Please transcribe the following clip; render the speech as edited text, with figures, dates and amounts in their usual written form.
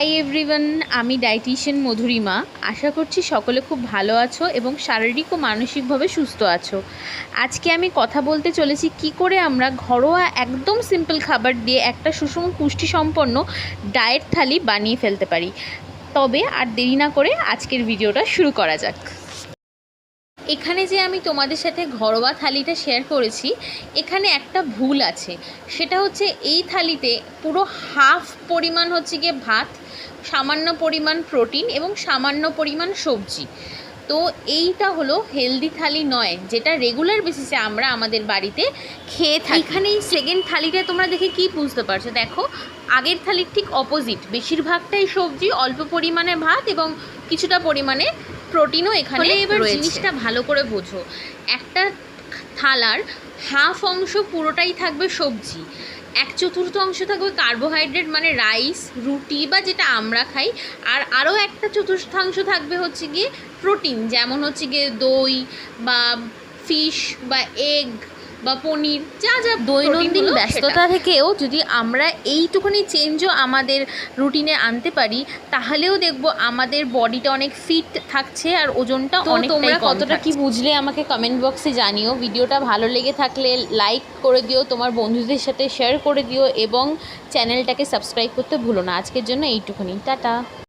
Hi everyone, আমি dietician Madhurima. আশা করছি সকলে খুব ভালো আছো এবং শারীরিক ও মানসিকভাবে সুস্থ আছো। আজকে আমি কথা বলতে চলেছি কি করে আমরা ঘরোয়া একদম সিম্পল খাবার দিয়ে একটা সুষম পুষ্টিসম্পন্ন ডায়েট থালি বানিয়ে ফেলতে পারি। তবে আর দেরি না করে আজকের ভিডিওটা শুরু করা যাক। এখানে যে আমি তোমাদের সাথে ঘরোয়া থালিটা শেয়ার করেছি, এখানে একটা ভুল আছে। সেটা হচ্ছে এই থালিতে পুরো হাফ পরিমাণ হচ্ছে গিয়ে ভাত, সামান্য পরিমাণ প্রোটিন এবং সামান্য পরিমাণ সবজি। তো এইটা হলো হেলদি থালি নয়, যেটা রেগুলার বেসিসে আমরা আমাদের বাড়িতে খেয়ে থাকি। এখানে এই সেকেন্ড থালিটা তোমরা দেখে কি বুঝতে পারছো? দেখো, আগের থালির ঠিক অপোজিট, বেশিরভাগটাই সবজি, অল্প পরিমাণে ভাত এবং কিছুটা পরিমাণে প্রোটিনও এখানে এবার জিনিসটা ভালো করে বোঝো। একটা থালার হাফ অংশ পুরোটাই থাকবে সবজি, 1/4 থাকবে কার্বোহাইড্রেট মানে রাইস, রুটি বা যেটা আমরা খাই, আর আরও 1/4 থাকবে হচ্ছে গিয়ে প্রোটিন, যেমন হচ্ছে গিয়ে দই বা ফিশ বা এগ বা পনির, যা যা দৈনন্দিন ব্যস্ততা থেকেও যদি আমরা এইটুকুনি চেঞ্জও আমাদের রুটিনে আনতে পারি, তাহলেও দেখব আমাদের বডিটা অনেক ফিট থাকছে আর ওজনটা অনেক। তোমরা কতটা কি বুঝলে আমাকে কমেন্ট বক্সে জানিও। ভিডিওটা ভালো লেগে থাকলে লাইক করে দিও, তোমার বন্ধুদের সাথে শেয়ার করে দিও এবং চ্যানেলটাকে সাবস্ক্রাইব করতে ভুলো না। আজকের জন্য এইটুকুনি, টাটা।